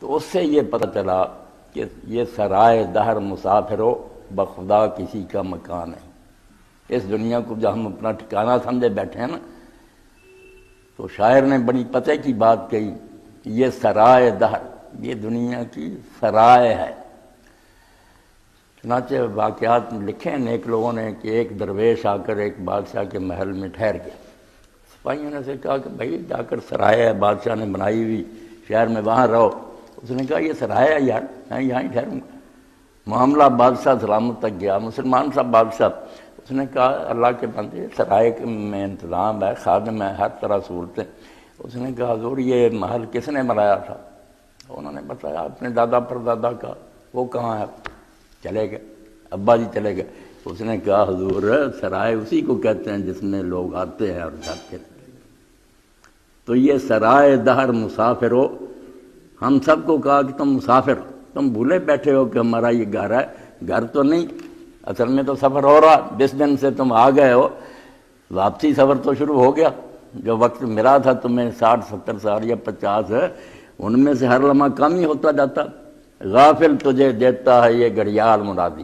تو اس سے یہ پتہ چلا کہ یہ سرائے دہر مسافرو بخدا کسی کا مکان ہے۔ اس دنیا کو جو ہم اپنا ٹھکانہ سمجھے بیٹھے ہیں نا، تو شاعر نے بڑی پتہ کی بات کہی، یہ سرائے دہر، یہ دنیا کی سرائے ہے۔ چنانچہ واقعات لکھے ہیں نیک لوگوں نے کہ ایک درویش آ کر ایک بادشاہ کے محل میں ٹھہر گیا۔ سپاہیوں نے سے کہا کہ بھائی جا کر سرائے ہے بادشاہ نے بنائی ہوئی شہر میں، وہاں رہو۔ اس نے کہا یہ سرائے ہے یار، میں یہاں ہی ٹھہروں گا۔ معاملہ بادشاہ سلامت تک گیا، مسلمان صاحب بادشاہ۔ اس نے کہا اللہ کے بندے سرائے میں انتظام ہے، خادم ہے، ہر طرح صورتیں۔ اس نے کہا حضور یہ محل کس نے بنایا تھا؟ انہوں نے بتایا اپنے دادا پردادا کا۔ وہ کہاں ہے؟ چلے گئے، ابا جی چلے گئے۔ اس نے کہا حضور سرائے اسی کو کہتے ہیں جس میں لوگ آتے ہیں اور جاتے ہیں۔ تو یہ سرائے دہر مسافرو، ہم سب کو کہا کہ تم مسافر ہو، تم بھولے بیٹھے ہو کہ ہمارا یہ گھر ہے۔ گھر تو نہیں، اصل میں تو سفر ہو رہا۔ جس دن سے تم آ گئے ہو واپسی سفر تو شروع ہو گیا۔ جو وقت ملا تھا تمہیں 60-70 سال یا 50 ہے، ان میں سے ہر لمحہ کم ہی ہوتا جاتا۔ غافل تجھے دیتا ہے یہ گھڑیال منادی،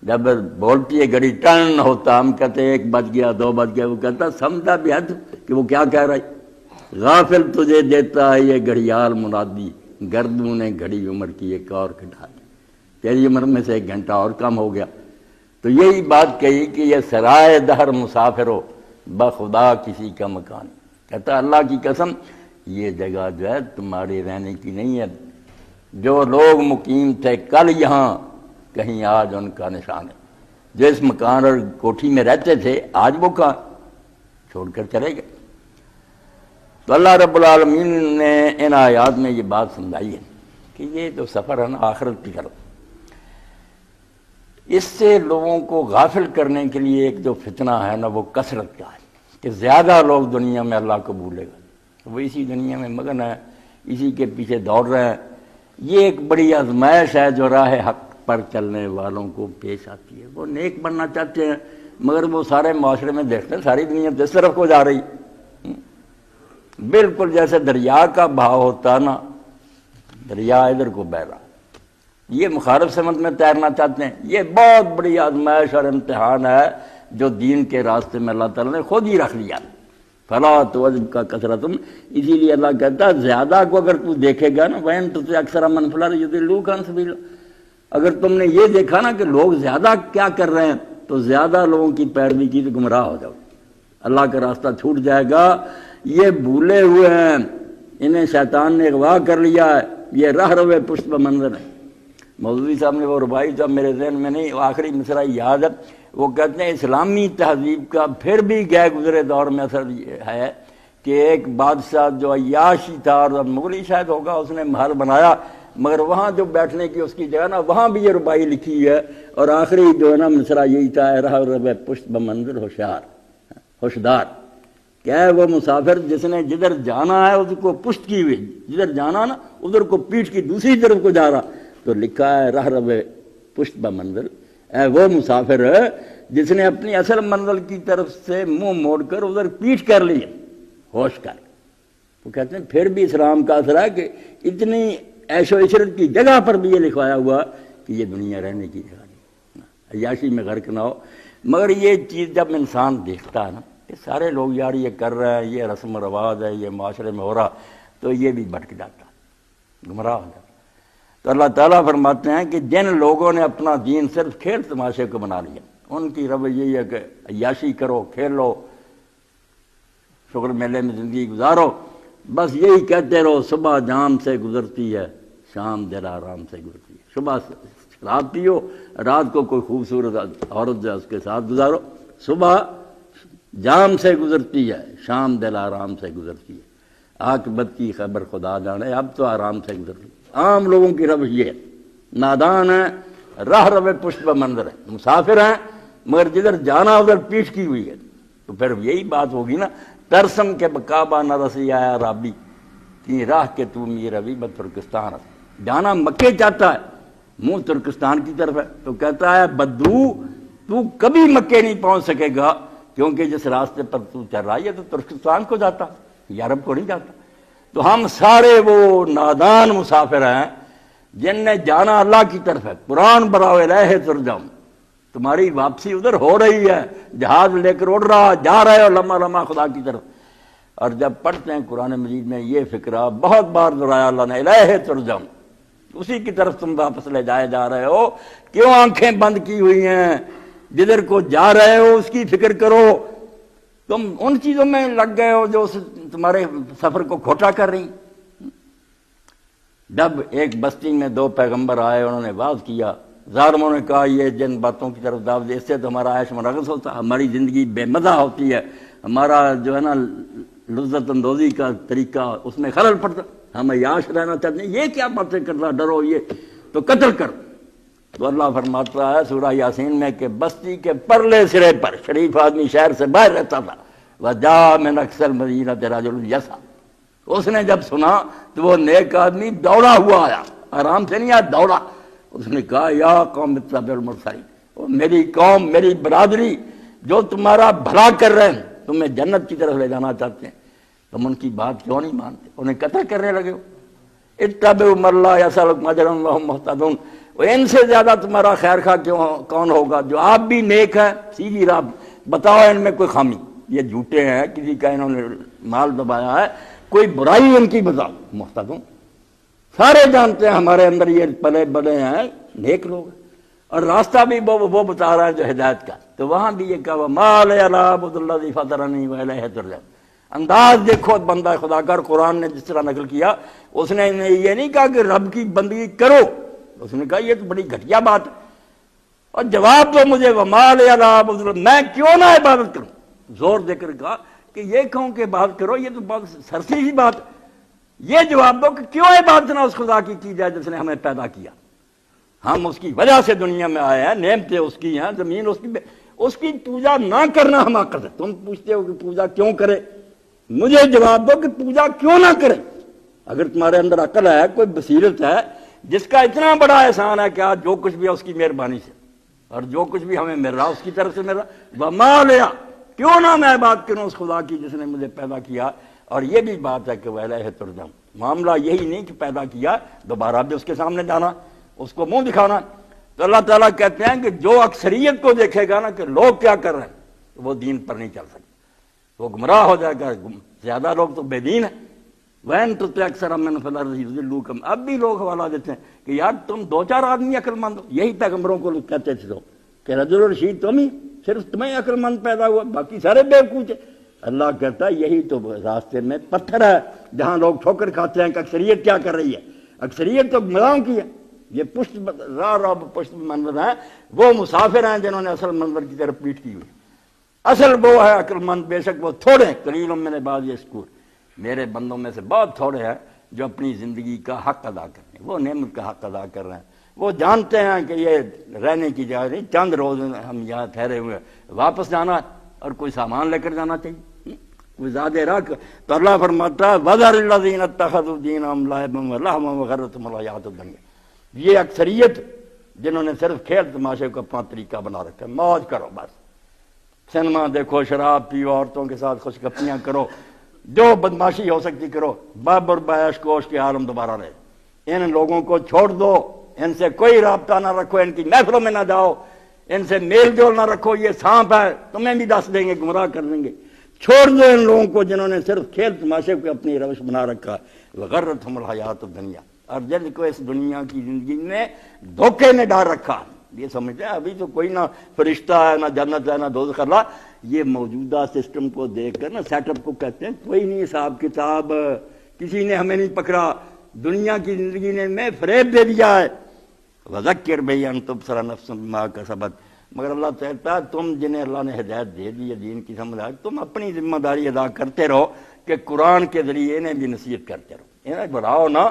جب بولتی ہے گھڑی ٹن ہوتا، ہم کہتے 1 بج گیا 2 بج گیا، وہ کہتا سمجھا بھی ہے کہ وہ کیا کہہ رہا ہے۔ غافل تجھے دیتا ہے یہ گھڑیال منادی، گردوں نے گھڑی عمر کی ایک اور کٹا دی، تیری عمر میں سے 1 گھنٹہ اور کم ہو گیا۔ تو یہی بات کہی کہ یہ سرائے دہر مسافرو بخدا کسی کا مکان۔ کہتا اللہ کی قسم یہ جگہ جو ہے تمہاری رہنے کی نہیں ہے۔ جو لوگ مقیم تھے کل یہاں، کہیں آج ان کا نشان ہے۔ جس مکان اور کوٹھی میں رہتے تھے آج وہ کہاں، چھوڑ کر چلے گئے۔ تو اللہ رب العالمین نے ان آیات میں یہ بات سمجھائی ہے کہ یہ جو سفر ہے نا آخرت کی طرف، اس سے لوگوں کو غافل کرنے کے لیے ایک جو فتنہ ہے نا وہ کثرت کا ہے کہ زیادہ لوگ دنیا میں اللہ کو بھولے گا، وہ اسی دنیا میں مگن ہے، اسی کے پیچھے دوڑ رہے ہیں۔ یہ ایک بڑی آزمائش ہے جو راہ حق پر چلنے والوں کو پیش آتی ہے۔ وہ نیک بننا چاہتے ہیں مگر وہ سارے معاشرے میں دیکھتے ہیں ساری دنیا جس طرف کو جا رہی، بالکل جیسے دریا کا بہاؤ ہوتا نا، دریا ادھر کو بہ رہا، یہ مخالف سمت میں تیرنا چاہتے ہیں۔ یہ بہت بڑی آزمائش اور امتحان ہے جو دین کے راستے میں اللہ تعالیٰ نے خود ہی رکھ لیا۔ فلا توجب کا کثرتم، اسی لیے اللہ کہتا ہے زیادہ کو اگر تو دیکھے گا نا وین تو اکثر من فی الارض یضلوک عن سبیل، اگر تم نے یہ دیکھا نا کہ لوگ زیادہ کیا کر رہے ہیں تو زیادہ لوگوں کی پیروی کی تو گمراہ ہو جاؤ، اللہ کا راستہ چھوٹ جائے گا۔ یہ بھولے ہوئے ہیں، انہیں شیطان نے اغوا کر لیا ہے، یہ راہ روے پشت بمنظر ہے۔ مولوی صاحب نے وہ ربائی صاحب میرے ذہن میں نہیں، آخری مصرع یاد ہے، وہ کہتے ہیں اسلامی تہذیب کا پھر بھی گئے گزرے دور میں اثر یہ ہے کہ ایک بادشاہ جو عیاشی تھا اور مغلی شاید ہوگا، اس نے محل بنایا مگر وہاں جو بیٹھنے کی اس کی جگہ نا وہاں بھی یہ ربائی لکھی ہے، اور آخری جو ہے نا مصرع یہی تھا، راہ روے پشت بمنظر ہوشیار ہوشدار، کیا ہے وہ مسافر جس نے جدھر جانا ہے اس کو پشت کی ہوئی، جدھر جانا نا ادھر کو پیٹھ کی دوسری طرف کو جا رہا، تو لکھا ہے راہ روے پشت بمنزل، اے وہ مسافر ہے جس نے اپنی اصل منزل کی طرف سے منہ موڑ کر ادھر پیٹھ کر لی، ہوش کر۔ وہ کہتے ہیں پھر بھی اسلام کا اثر ہے کہ اتنی عیش و عشرت کی جگہ پر بھی یہ لکھوایا ہوا کہ یہ دنیا رہنے کی جگہ نہیں، عیاشی میں غرق نہ ہو۔ مگر یہ چیز جب انسان دیکھتا ہے نا کہ سارے لوگ یار یہ کر رہے ہیں، یہ رسم و رواج ہے، یہ معاشرے میں ہو رہا، تو یہ بھی بھٹک جاتا، گمراہ ہو جاتا۔ تو اللہ تعالیٰ فرماتے ہیں کہ جن لوگوں نے اپنا دین صرف کھیل تماشے کو بنا لیا، ان کی رویہ یہی ہے کہ عیاشی کرو، کھیلو، شکر میلے میں زندگی گزارو، بس یہی کہتے رہو، صبح جام سے گزرتی ہے، شام دل آرام سے گزرتی ہے۔ صبح شراب پیو، رات کو کوئی خوبصورت عورت جو ہے اس کے ساتھ گزارو، صبح جام سے گزرتی ہے، شام دل آرام سے گزرتی ہے، عاقبت کی خبر خدا جانے، اب تو آرام سے گزرتی ہے۔ عام لوگوں کی روش یہ ہے، نادان ہے، راہ روے پشت بمنظر ہے، مسافر ہیں مگر جدھر جانا ادھر پیٹھ کی ہوئی ہے۔ تو پھر یہی بات ہوگی نا، ترسم کے بکابہ نہ رسی آیا رابی کی راہ کے تو می روی بد ترکستان، جانا مکے چاہتا ہے، منہ ترکستان کی طرف ہے، تو کہتا ہے بدو تو کبھی مکے نہیں پہنچ سکے گا، کیونکہ جس راستے پر تو چل رہا ہے تو ترکستان کو جاتا، یورپ کو نہیں جاتا۔ تو ہم سارے وہ نادان مسافر ہیں جن نے جانا اللہ کی طرف ہے. قرآن براؤ الہ ترجم، تمہاری واپسی ادھر ہو رہی ہے، جہاز لے کر اڑ رہا، جا رہے ہو لمحہ لمحہ خدا کی طرف. اور جب پڑھتے ہیں قرآن مجید میں یہ فکرہ بہت بار دہرایا اللہ نے، الہ ترجم، اسی کی طرف تم واپس لے جائے جا رہے ہو. کیوں آنکھیں بند کی ہوئی ہیں؟ جدھر کو جا رہے ہو اس کی فکر کرو. تم ان چیزوں میں لگ گئے ہو جو تمہارے سفر کو کھوٹا کر رہی. جب ایک بستی میں 2 پیغمبر آئے، انہوں نے واز کیا، ظالموں نے کہا یہ جن باتوں کی طرف دعوت دے، اس سے تو ہمارا عیش مرغز ہوتا، ہماری زندگی بے مزہ ہوتی ہے، ہمارا جو ہے نا لذت اندوزی کا طریقہ اس میں خلل پڑتا، ہم عیاش رہنا چاہتے ہیں، یہ کیا باتیں کر رہا، ڈرو یہ تو قتل کر. تو اللہ فرماتا ہے سورہ یاسین میں کہ بستی کے پرلے سرے پر شریف آدمی شہر سے باہر رہتا تھا، وَجَاءَ مِنْ أَقْصَى الْمَدِينَةِ رَجُلٌ يَسْعَىٰ، اس نے جب سنا تو وہ نیک آدمی دوڑا ہوا آیا، آرام سے نہیں آیا، دوڑا. اس نے کہا یا قوم اتبعوا المرسلین، میری قوم، میری برادری جو تمہارا بھلا کر رہے ہیں، تمہیں جنت کی طرف لے جانا چاہتے ہیں، تم ان کی بات کیوں نہیں مانتے؟ انہیں قتل کرنے لگے ہو. اتبعوا من لا يسألكم أجرا وهم مهتدون، ان سے زیادہ تمہارا خیر خواہ کون ہوگا جو آپ بھی نیک ہے، سیدھی راہ بتاؤ ان میں کوئی خامی. یہ جھوٹے ہیں، کسی کا انہوں نے مال دبایا ہے، کوئی برائی ان کی بتاؤ. مہتدون سارے جانتے ہیں ہمارے اندر یہ پلے بڑے ہیں، نیک لوگ ہیں، اور راستہ بھی وہ بتا رہا ہے جو ہدایت کا. تو وہاں بھی یہ کہا وَمَا لِيَ لَا أَعْبُدُ الَّذِي فَطَرَنِي وَإِلَيْهِ تُرْجَعُونَ. انداز دیکھو بندہ خدا کا، قرآن نے جس طرح نقل کیا، اس نے یہ نہیں کہا کہ رب کی بندگی کرو، اس نے کہا یہ تو بڑی گھٹیا بات ہے. اور جواب دو مجھے وَمَا لِيَ لَا أَعْبُدُ الَّذِي، میں کیوں نہ عبادت کروں. زور دے کر کہا کہ یہ کہوں کہ عبادت کرو، یہ تو بہت سرسی ہی بات ہے. یہ جواب دو کہ کیوں عبادت نہ اس خدا کی جائے جس نے ہمیں پیدا کیا. ہم اس کی وجہ سے دنیا میں آئے ہیں، نعمتیں اس کی ہیں، زمین اس کی پوجا نہ کرنا حماقت ہے. تم پوچھتے ہو کہ پوجا کیوں کرے، مجھے جواب دو کہ پوجا کیوں نہ کرے. اگر تمہارے اندر عقل ہے، کوئی بصیرت ہے، جس کا اتنا بڑا احسان ہے کہ آج جو کچھ بھی ہے اس کی مہربانی سے، اور جو کچھ بھی ہمیں مل رہا اس کی طرف سے مل رہا، وَمَا لِيَ، کیوں نہ میں بات کروں اس خدا کی جس نے مجھے پیدا کیا. اور یہ بھی بات ہے کہ وَإِلَيْهِ تُرْجَعُونَ، معاملہ یہی نہیں کہ پیدا کیا دوبارہ بھی اس کے سامنے جانا، اس کو منہ دکھانا. تو اللہ تعالیٰ کہتے ہیں کہ جو اکثریت کو دیکھے گا نا کہ لوگ کیا کر رہے ہیں، وہ دین پر نہیں چل سکتے، وہ گمراہ ہو جائے گا. زیادہ لوگ تو بے دین ہیں. وَإِن تُطِعْ أَكْثَرَ مَنْ فِي الْأَرْضِ يُضِلُّوكَ، اب بھی لوگ حوالہ دیتے ہیں کہ یار تم 2-4 آدمی عقل مند ہو. یہی پیغمبروں کو لوگ کہتے تھے لوگ کہ رجل الرشید تم ہی، صرف تمہیں عقل مند پیدا ہوا، باقی سارے بیوقوف ہیں. اللہ کہتا ہے یہی تو راستے میں پتھر ہے جہاں لوگ ٹھوکر کھاتے ہیں کہ اکثریت کیا کر رہی ہے. اکثریت تو گمراہوں کی ہے. یہ پشت منظر ہیں، وہ مسافر ہیں جنہوں نے اصل منظر کی طرف پیٹ کی ہوئی. اصل وہ ہے عقل مند، بے شک وہ تھوڑے، قلیل من عبادی الشکور، میرے بندوں میں سے بہت تھوڑے ہیں جو اپنی زندگی کا حق ادا کر رہے ہیں، وہ نعمت کا حق ادا کر رہے ہیں. وہ جانتے ہیں کہ یہ رہنے کی جگہ نہیں، چند روز ہم یہاں ٹھہرے ہوئے، واپس جانا اور کوئی سامان لے کر جانا چاہیے، کوئی زیادہ رکھ. تو اللہ فرماتا ہے وَذَرِ الَّذِينَ اتَّخَذُوا دِينَهُمْ لَعِبًا وَلَهْوًا وَغَرَّتْهُمُ الْحَيَاةُ الدُّنْيَا. یہ اکثریت جنہوں نے صرف کھیل تماشے کو اپنا طریقہ بنا رکھا ہے، موج کرو، بس سنیما دیکھو، شراب پیو، عورتوں کے ساتھ خوش گپیاں کرو، جو بدماشی ہو سکتی کرو، باب اور بیش کوش کے عالم دوبارہ رہے. ان لوگوں کو چھوڑ دو، ان سے کوئی رابطہ نہ رکھو، ان کی محفلوں میں نہ جاؤ، ان سے میل جول نہ رکھو، یہ سانپ ہے، تمہیں بھی دس دیں گے، گمراہ کر دیں گے. چھوڑ دو ان لوگوں کو جنہوں نے صرف کھیل تماشے کو اپنی روش بنا رکھا. وغرتہم الحیات الدنیا، اور جن کو اس دنیا کی زندگی میں دھوکے نے ڈال رکھا، یہ سمجھتے ہیں ابھی تو کوئی نہ فرشتہ ہے، نہ جنت ہے، نہ دوزخ. اللہ یہ موجودہ سسٹم کو دیکھ کر نا سیٹ اپ کو کہتے ہیں کوئی نہیں حساب کتاب، کسی نے ہمیں نہیں پکڑا، دنیا کی زندگی نے میں فریب دے دیا ہے. وذکر بِهِ أَن تُبْصَرَ نَفْسٌ بِمَا کَسَبَتْ، مگر اللہ کہتا ہے تم جنہیں اللہ نے ہدایت دے دی ہے، دین کی سمجھ آئی، تم اپنی ذمہ داری ادا کرتے رہو کہ قرآن کے ذریعے انہیں بھی نصیحت کرتے رہو، انہیں بڑھاؤ نہ،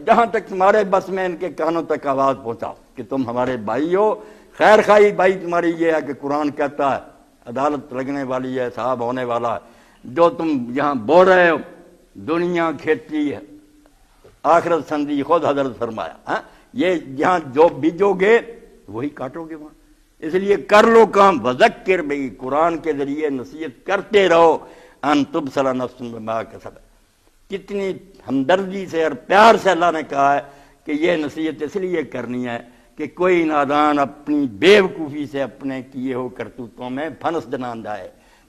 جہاں تک تمہارے بس میں ان کے کانوں تک آواز پہنچاؤ کہ تم ہمارے بھائی ہو. خیر خواہی بھائی تمہاری یہ ہے کہ قرآن کہتا ہے عدالت لگنے والی ہے، حساب ہونے والا ہے. جو تم یہاں بول رہے ہو دنیا کھیتی ہے، آخرت سندی، خود حضرت فرمایا یہ جہاں جو بیجو گے وہی کاٹو گے وہاں. اس لیے کر لو کام، وذکر بِهِ، قرآن کے ذریعے نصیحت کرتے رہو. ان تبصر نفس بما کسبت، کتنی ہمدردی سے اور پیار سے اللہ نے کہا ہے کہ یہ نصیحت اس لیے کرنی ہے کہ کوئی نادان اپنی بیوقوفی سے اپنے کیے ہو کرتوتوں میں پھنس نہ جائے،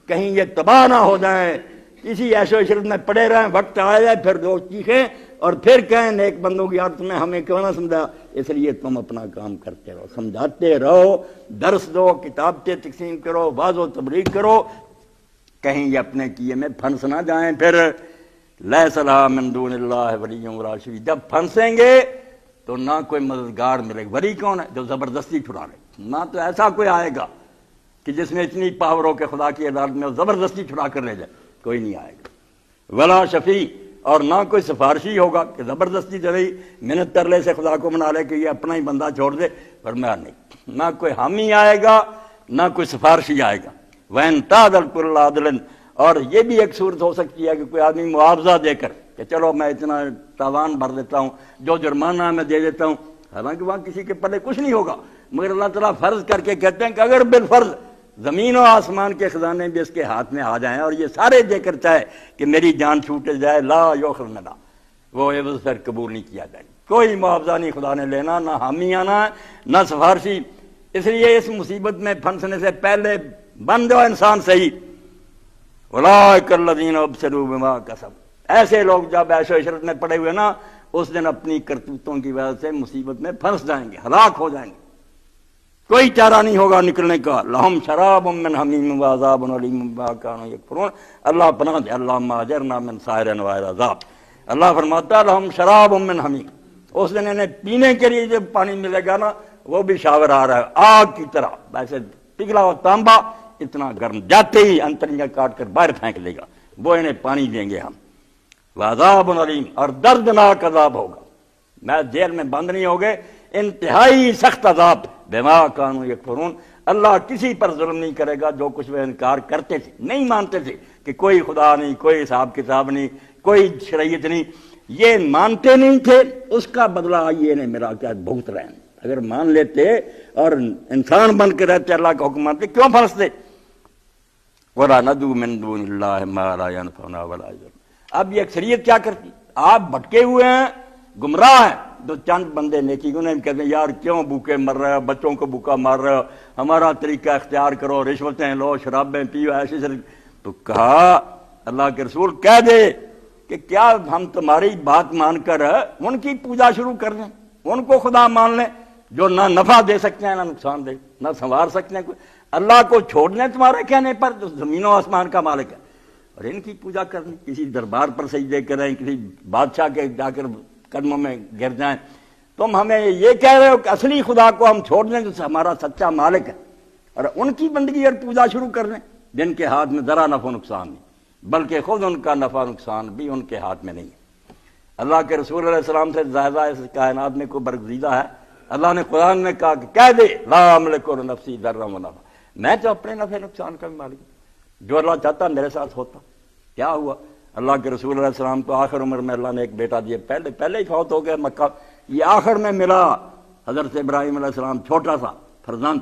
کہیں یہ تباہ نہ ہو جائیں، کسی عیش و عشرت میں پڑے رہیں، وقت آ جائے پھر لوگ چیخیں اور پھر کہیں نیک بندوں کی یار تمہیں ہمیں کیوں نہ سمجھا، اس لیے تم اپنا کام کرتے رہو، سمجھاتے رہو، درس دو، کتابیں تقسیم کرو، واعظ و تبلیغ کرو، کہیں یہ اپنے کیے میں پھنس نہ جائیں۔ پھر لیس لہا من دون اللہ ولی ولا شفیع، جب پھنسیں گے تو نہ کوئی مددگار ملے گا۔ ولی کون ہے؟ جو زبردستی چھڑا لے، نہ تو ایسا کوئی آئے گا کہ جس میں اتنی پاور ہو کہ خدا کی عدالت میں زبردستی چھڑا کر لے جائے، کوئی نہیں آئے گا۔ ولا شفیع، اور نہ کوئی سفارشی ہوگا کہ زبردستی چلی منت ترلے سے خدا کو منا لے کہ یہ اپنا ہی بندہ چھوڑ دے، فرمایا نہیں، نہ کوئی حامی آئے گا نہ کوئی سفارشی آئے گا۔ وَإِن تَعْدِلْ كُلُّ عَدْلٍ، اور یہ بھی ایک صورت ہو سکتی ہے کہ کوئی آدمی معاوضہ دے کر کہ چلو میں اتنا تاوان بھر دیتا ہوں، جو جرمانہ میں دے دیتا ہوں، حالانکہ وہاں کسی کے پلے کچھ نہیں ہوگا، مگر اللہ تعالیٰ فرض کر کے کہتے ہیں کہ اگر بالفرض زمین و آسمان کے خزانے بھی اس کے ہاتھ میں آ جائیں اور یہ سارے دے کر چاہے کہ میری جان چھوٹ جائے، لا یؤخذ منہا، وہ عوض پھر قبول نہیں کیا جائے، کوئی معاوضہ نہیں خدا نے لینا، نہ حامی آنا نہ سفارشی۔ اس لیے اس مصیبت میں پھنسنے سے پہلے بن جاؤ انسان صحیح۔ اولئک الذین ابسلوا بما کسبوا، ایسے لوگ جب عیش و عشرت میں پڑے ہوئے نا، اس دن اپنی کرتوتوں کی وجہ سے مصیبت میں پھنس جائیں گے، ہلاک ہو جائیں گے، کوئی چارہ نہیں ہوگا نکلنے کا۔ لہم شراب من حمیم وعذاب علیم بما کانوا یکفرون، اللہ پناہ دے، اللہم اجرنا من سائر انواع العذاب۔ اللہ فرماتا ہے لہم شراب من حمیم، اس دن انہیں پینے کے لیے جب پانی ملے گا نا، وہ بھی شاور آ رہا ہے آگ کی طرح، ویسے پگھلا ہوا تانبا اتنا گرم، جاتے ہی انتڑیاں کاٹ کر باہر پھینک دے گا، وہ انہیں پانی دیں گے ہم۔ وعذاب علیم، اور دردناک عذاب ہوگا، میں جیل میں بند نہیں ہوگے، انتہائی سخت عذاب، بما کانوا یکفرون۔ اللہ کسی پر ظلم نہیں کرے گا جو کچھ وہ انکار کرتے تھے، نہیں مانتے تھے کہ کوئی خدا نہیں، کوئی حساب کتاب نہیں، کوئی شریعت نہیں، یہ مانتے نہیں تھے، اس کا بدلہ یہ انہیں میرا کیا بھگت رہے ہیں۔ اگر مان لیتے اور انسان بن کے رہتے، اللہ کا حکم مانتے، کیوں پھنستے؟ وَلَا نَدْعُو مِن دُونِ اللَّهِ مَا لَا يَنفَعُنَا وَلَا يَضُرُّنَا۔ اب یہ اکثریت کیا کرتی؟ آپ بھٹکے ہوئے ہیں، گمراہ ہیں، دو چند بندے نیکی انہیں کہتے ہیں یار کیوں بھوکے مر رہے ہو، بچوں کو بھوکا مار رہے ہو، ہمارا طریقہ اختیار کرو، رشوتیں لو، شرابیں پیو، ایسے سے۔ تو کہا اللہ کے رسول کہہ دے کہ کیا ہم تمہاری بات مان کر ان کی پوجا شروع کر دیں، ان کو خدا مان لیں جو نہ نفع دے سکتے ہیں نہ نقصان دے، نہ سنوار سکتے ہیں، اللہ کو چھوڑ دیں تمہارے کہنے پر جو زمین و آسمان کا مالک ہے، اور ان کی پوجا کریں، کسی دربار پر سجدے کریں، کسی بادشاہ کے جا کر قدموں میں گر جائیں۔ تم ہمیں یہ کہہ رہے ہو کہ اصلی خدا کو ہم چھوڑ دیں جو ہمارا سچا مالک ہے، اور ان کی بندگی اور پوجا شروع کر دیں جن کے ہاتھ میں ذرا نفع و نقصان نہیں، بلکہ خود ان کا نفع و نقصان بھی ان کے ہاتھ میں نہیں ہے۔ اللہ کے رسول علیہ السلام سے زیادہ اس کائنات میں کوئی برگزیدہ ہے؟ اللہ نے قرآن میں کہا کہ کہہ دے لا املک لنفسی ضرا و نفع، میں تو اپنے نفع نقصان کا بھی مالک ہوں، جو اللہ چاہتا میرے ساتھ ہوتا۔ کیا ہوا؟ اللہ کے رسول علیہ السلام کو آخر عمر میں اللہ نے ایک بیٹا دیا، پہلے ہی فوت ہو گیا مکہ، یہ آخر میں ملا حضرت ابراہیم علیہ السلام، چھوٹا سا فرزند،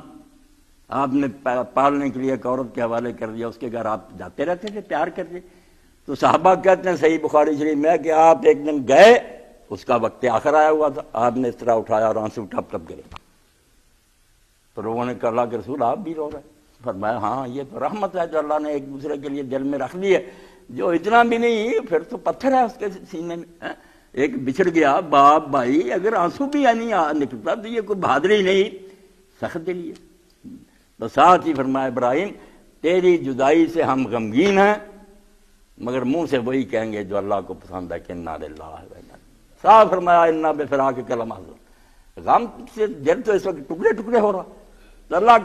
آپ نے پالنے کے لیے ایک عورت کے حوالے کر دیا، اس کے گھر آپ جاتے رہتے تھے، پیار کرتے۔ تو صحابہ کہتے ہیں صحیح بخاری شریف میں کہ آپ ایک دن گئے، اس کا وقت آخر آیا ہوا تھا، آپ نے اس طرح اٹھایا اور آنسو ٹپ ٹپ گرے، تو لوگوں نے کہا اللہ کے رسول آپ بھی رو رہے؟ فرمایا ہاں یہ تو رحمت ہے جو اللہ نے ایک دوسرے کے لیے دل میں رکھ لی ہے، جو اتنا بھی نہیں پھر تو پتھر ہے اس کے سینے میں، ایک بچھڑ گیا باپ بھائی، اگر آنسو بھی نہیں نکلتا تو یہ کوئی بہادری نہیں، سخت دلی ہے۔ تو ساتھ ہی فرمایا ابراہیم تیری جدائی سے ہم غمگین ہیں، مگر منہ سے وہی کہیں گے جو اللہ کو پسند ہے کہ انا للہ و انا الیہ راجعون۔ صاحب فرمایا انا بفراقک لمحزون، غم سے دل تو اس وقت ٹکڑے ٹکڑے ہو رہا، تو اللہ